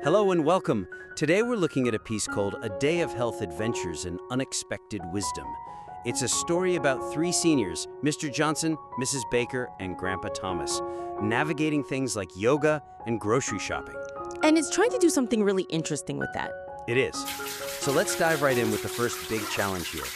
Hello and welcome. Today we're looking at a piece called A Day of Health Adventures and Unexpected Wisdom. It's a story about three seniors, Mr. Johnson, Mrs. Baker, and Grandpa Thomas, navigating things like yoga and grocery shopping. And it's trying to do something really interesting with that. It is. So let's dive right in with the first big challenge here,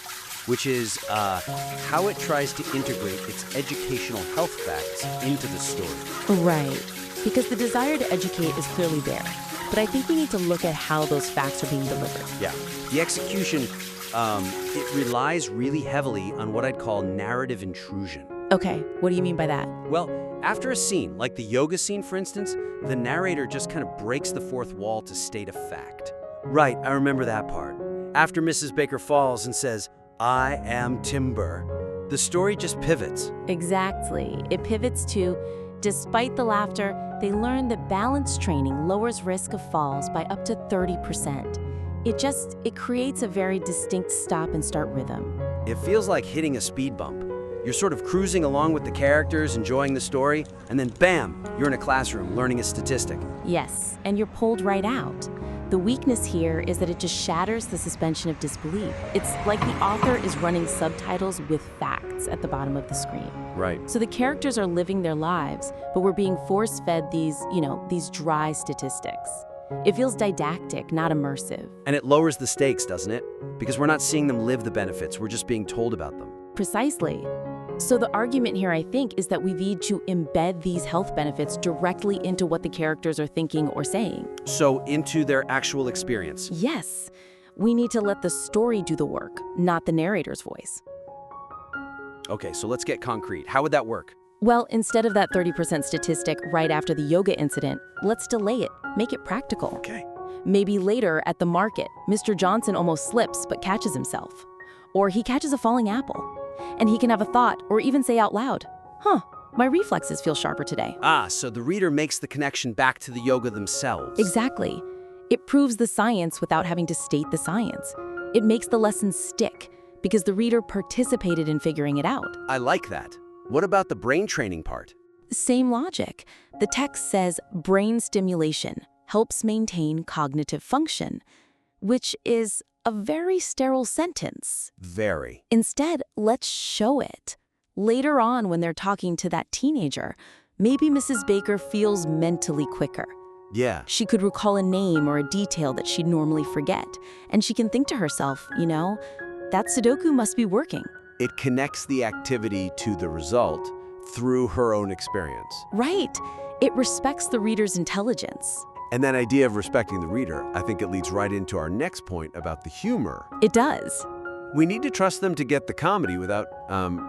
which is how it tries to integrate its educational health facts into the story. Right. Because the desire to educate is clearly there. But I think we need to look at how those facts are being delivered. Yeah. The execution, it relies really heavily on what I'd call narrative intrusion. Okay, what do you mean by that? Well, after a scene, like the yoga scene, for instance, the narrator just kind of breaks the fourth wall to state a fact. Right, I remember that part. After Mrs. Baker falls and says, "I am timber," the story just pivots. Exactly. It pivots to, despite the laughter, they learn that balance training lowers risk of falls by up to 30%. It creates a very distinct stop-and-start rhythm. It feels like hitting a speed bump. You're sort of cruising along with the characters, enjoying the story, and then bam, you're in a classroom learning a statistic. Yes, and you're pulled right out. The weakness here is that it just shatters the suspension of disbelief. It's like the author is running subtitles with facts at the bottom of the screen. Right. So the characters are living their lives, but we're being force-fed these dry statistics. It feels didactic, not immersive. And it lowers the stakes, doesn't it? Because we're not seeing them live the benefits, we're just being told about them. Precisely. So the argument here, I think, is that we need to embed these health benefits directly into what the characters are thinking or saying. So into their actual experience. Yes. We need to let the story do the work, not the narrator's voice. Okay, so let's get concrete. How would that work? Well, instead of that 30% statistic right after the yoga incident, let's delay it, make it practical. Okay. Maybe later at the market, Mr. Johnson almost slips but catches himself. Or he catches a falling apple. And he can have a thought or even say out loud, my reflexes feel sharper today. So the reader makes the connection back to the yoga themselves. Exactly. It proves the science without having to state the science. It makes the lesson stick because the reader participated in figuring it out. I like that. What about the brain training part? Same logic. The text says brain stimulation helps maintain cognitive function, which is a very sterile sentence. Very. Instead, let's show it. Later on, when they're talking to that teenager, maybe Mrs. Baker feels mentally quicker. Yeah. She could recall a name or a detail that she'd normally forget, and she can think to herself, that Sudoku must be working. It connects the activity to the result through her own experience. Right. It respects the reader's intelligence. And that idea of respecting the reader, I think it leads right into our next point about the humor. It does. We need to trust them to get the comedy without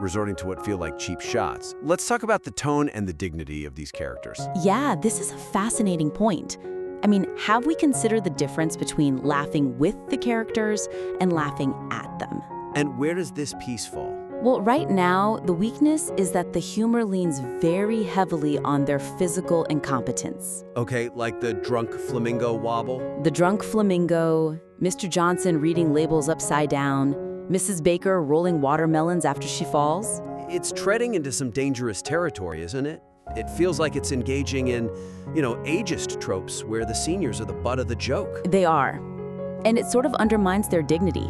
resorting to what feel like cheap shots. Let's talk about the tone and the dignity of these characters. Yeah, this is a fascinating point. Have we considered the difference between laughing with the characters and laughing at them? And where does this piece fall? Well, right now, the weakness is that the humor leans very heavily on their physical incompetence. Okay, like the drunk flamingo wobble? The drunk flamingo, Mr. Johnson reading labels upside down, Mrs. Baker rolling watermelons after she falls. It's treading into some dangerous territory, isn't it? It feels like it's engaging in, ageist tropes where the seniors are the butt of the joke. They are. And it sort of undermines their dignity.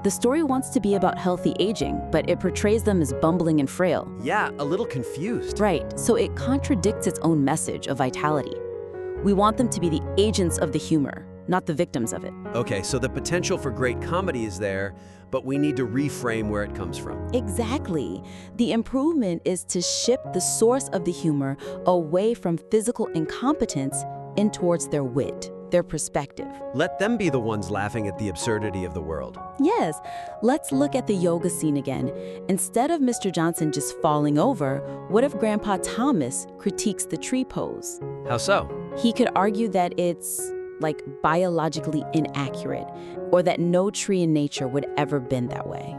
The story wants to be about healthy aging, but it portrays them as bumbling and frail. Yeah, a little confused. Right, so it contradicts its own message of vitality. We want them to be the agents of the humor, not the victims of it. Okay, so the potential for great comedy is there, but we need to reframe where it comes from. Exactly. The improvement is to shift the source of the humor away from physical incompetence and towards their wit, their perspective. Let them be the ones laughing at the absurdity of the world. Yes, let's look at the yoga scene again. Instead of Mr. Johnson just falling over, what if Grandpa Thomas critiques the tree pose? How so? He could argue that it's biologically inaccurate, or that no tree in nature would ever bend that way.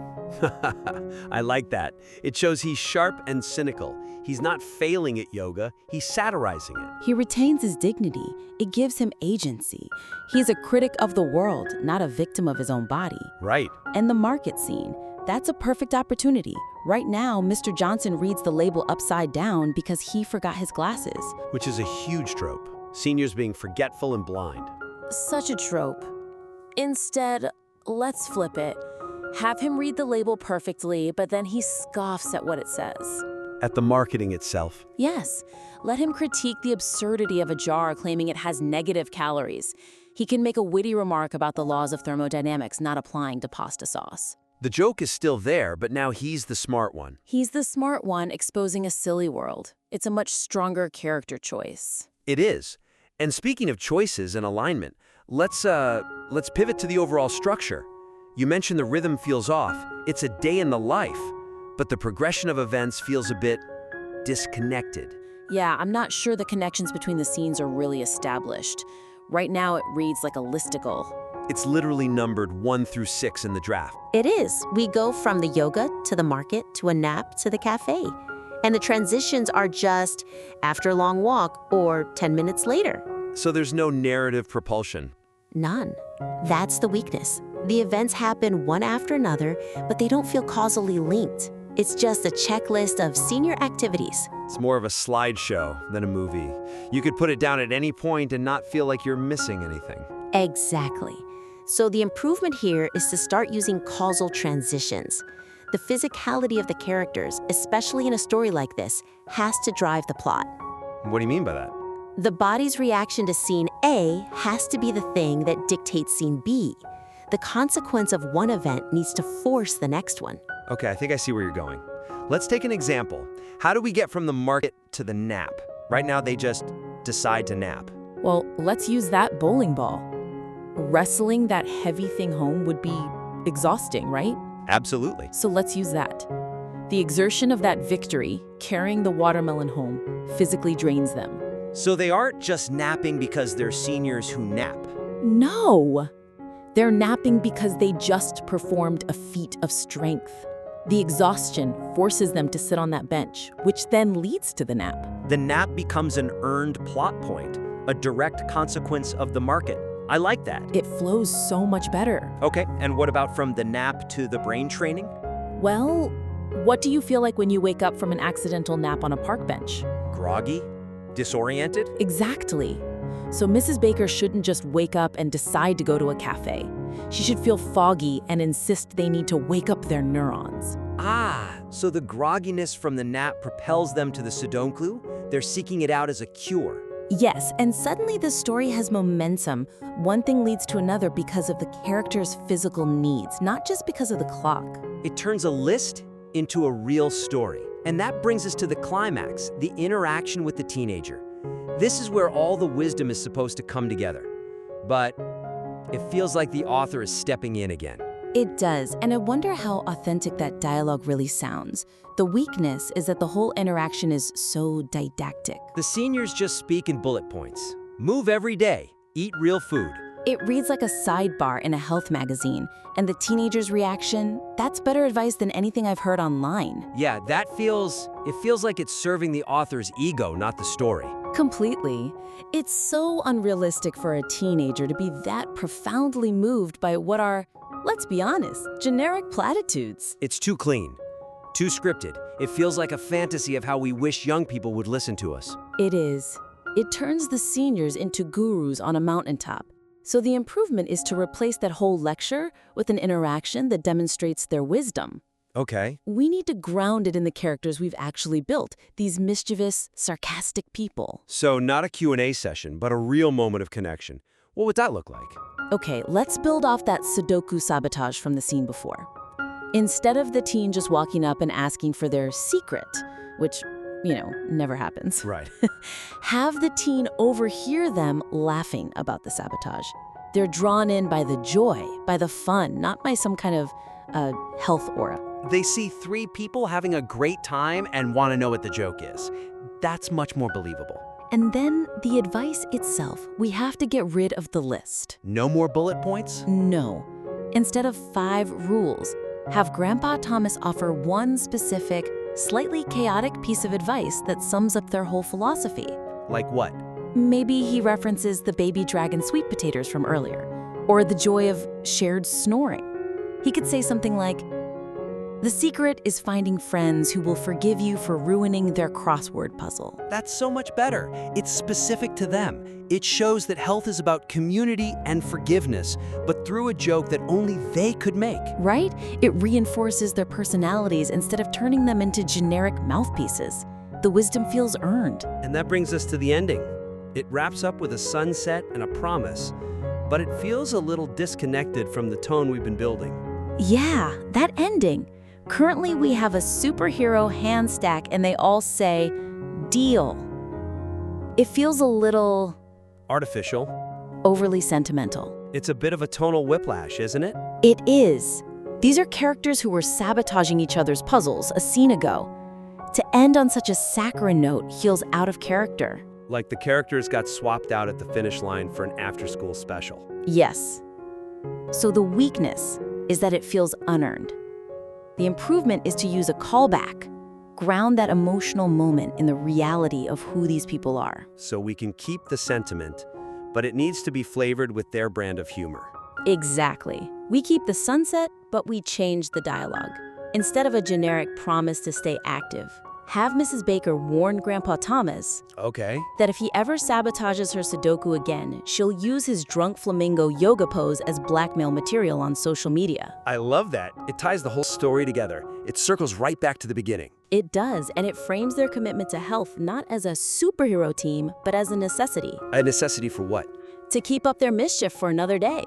I like that. It shows he's sharp and cynical. He's not failing at yoga, he's satirizing it. He retains his dignity. It gives him agency. He's a critic of the world, not a victim of his own body. Right. And the market scene, that's a perfect opportunity. Right now, Mr. Johnson reads the label upside down because he forgot his glasses. Which is a huge trope. Seniors being forgetful and blind. Such a trope. Instead, let's flip it. Have him read the label perfectly, but then he scoffs at what it says. At the marketing itself. Yes, let him critique the absurdity of a jar claiming it has negative calories. He can make a witty remark about the laws of thermodynamics not applying to pasta sauce. The joke is still there, but now he's the smart one. He's the smart one exposing a silly world. It's a much stronger character choice. It is. And speaking of choices and alignment, let's pivot to the overall structure. You mentioned the rhythm feels off. It's a day in the life, but the progression of events feels a bit disconnected. Yeah, I'm not sure the connections between the scenes are really established. Right now it reads like a listicle. It's literally numbered 1 through 6 in the draft. It is. We go from the yoga to the market to a nap to the cafe. And the transitions are just after a long walk or 10 minutes later. So there's no narrative propulsion. None. That's the weakness. The events happen one after another, but they don't feel causally linked. It's just a checklist of senior activities. It's more of a slideshow than a movie. You could put it down at any point and not feel like you're missing anything. Exactly. So the improvement here is to start using causal transitions. The physicality of the characters, especially in a story like this, has to drive the plot. What do you mean by that? The body's reaction to scene A has to be the thing that dictates scene B. The consequence of one event needs to force the next one. Okay, I think I see where you're going. Let's take an example. How do we get from the market to the nap? Right now, they just decide to nap. Well, let's use that bowling ball. Wrestling that heavy thing home would be exhausting, right? Absolutely. So let's use that. The exertion of that victory, carrying the watermelon home, physically drains them. So they aren't just napping because they're seniors who nap. No! They're napping because they just performed a feat of strength. The exhaustion forces them to sit on that bench, which then leads to the nap. The nap becomes an earned plot point, a direct consequence of the market. I like that. It flows so much better. Okay, and what about from the nap to the brain training? Well, what do you feel like when you wake up from an accidental nap on a park bench? Groggy? Disoriented? Exactly. So Mrs. Baker shouldn't just wake up and decide to go to a cafe. She should feel foggy and insist they need to wake up their neurons. Ah, so the grogginess from the nap propels them to the Sudoku? They're seeking it out as a cure. Yes, and suddenly the story has momentum. One thing leads to another because of the character's physical needs, not just because of the clock. It turns a list into a real story. And that brings us to the climax, the interaction with the teenager. This is where all the wisdom is supposed to come together. But it feels like the author is stepping in again. It does, and I wonder how authentic that dialogue really sounds. The weakness is that the whole interaction is so didactic. The seniors just speak in bullet points. Move every day. Eat real food. It reads like a sidebar in a health magazine, and the teenager's reaction, that's better advice than anything I've heard online. Yeah, it feels like it's serving the author's ego, not the story. Completely. It's so unrealistic for a teenager to be that profoundly moved by what are, let's be honest, generic platitudes. It's too clean, too scripted. It feels like a fantasy of how we wish young people would listen to us. It is. It turns the seniors into gurus on a mountaintop. So the improvement is to replace that whole lecture with an interaction that demonstrates their wisdom. Okay. We need to ground it in the characters we've actually built, these mischievous, sarcastic people. So not a Q&A session, but a real moment of connection. What would that look like? Okay, let's build off that Sudoku sabotage from the scene before. Instead of the teen just walking up and asking for their secret, which, never happens. Right. Have the teen overhear them laughing about the sabotage. They're drawn in by the joy, by the fun, not by some kind of health aura. They see 3 people having a great time and want to know what the joke is. That's much more believable. And then the advice itself, we have to get rid of the list. No more bullet points? No. Instead of 5 rules, have Grandpa Thomas offer one specific, slightly chaotic piece of advice that sums up their whole philosophy. Like what? Maybe he references the baby dragon sweet potatoes from earlier, or the joy of shared snoring. He could say something like, The secret is finding friends who will forgive you for ruining their crossword puzzle. That's so much better. It's specific to them. It shows that health is about community and forgiveness, but through a joke that only they could make. Right? It reinforces their personalities instead of turning them into generic mouthpieces. The wisdom feels earned. And that brings us to the ending. It wraps up with a sunset and a promise, but it feels a little disconnected from the tone we've been building. Yeah, that ending. Currently, we have a superhero hand stack and they all say, deal. It feels a little Artificial. overly sentimental. It's a bit of a tonal whiplash, isn't it? It is. These are characters who were sabotaging each other's puzzles a scene ago. To end on such a saccharine note feels out of character. Like the characters got swapped out at the finish line for an after-school special. Yes. So the weakness is that it feels unearned. The improvement is to use a callback, ground that emotional moment in the reality of who these people are. So we can keep the sentiment, but it needs to be flavored with their brand of humor. Exactly. We keep the sunset, but we change the dialogue. Instead of a generic promise to stay active, have Mrs. Baker warn Grandpa Thomas Okay. that if he ever sabotages her Sudoku again, she'll use his drunk flamingo yoga pose as blackmail material on social media. I love that. It ties the whole story together. It circles right back to the beginning. It does, and it frames their commitment to health not as a superhero team, but as a necessity. A necessity for what? To keep up their mischief for another day.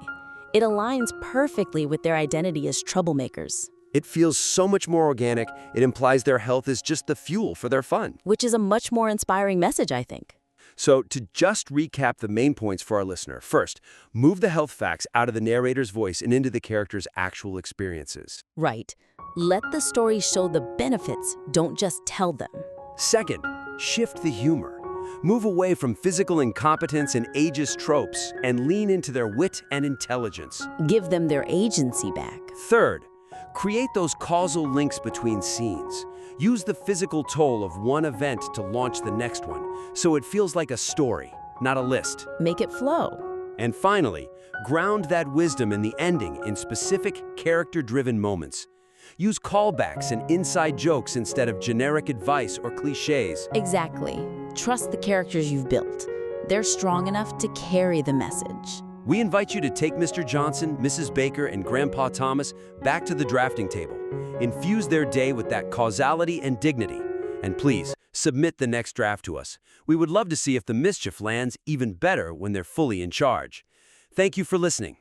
It aligns perfectly with their identity as troublemakers, It feels so much more organic. It implies their health is just the fuel for their fun. which is a much more inspiring message, I think. So to just recap the main points for our listener. First, move the health facts out of the narrator's voice and into the character's actual experiences. Right. Let the story show the benefits, don't just tell them. Second, shift the humor. Move away from physical incompetence and ageist tropes and lean into their wit and intelligence. Give them their agency back. Third, create those causal links between scenes. Use the physical toll of one event to launch the next one, so it feels like a story, not a list. Make it flow. And finally, ground that wisdom in the ending in specific character-driven moments. Use callbacks and inside jokes instead of generic advice or cliches. Exactly. Trust the characters you've built. They're strong enough to carry the message. We invite you to take Mr. Johnson, Mrs. Baker, and Grandpa Thomas back to the drafting table. Infuse their day with that causality and dignity. And please, submit the next draft to us. We would love to see if the mischief lands even better when they're fully in charge. Thank you for listening.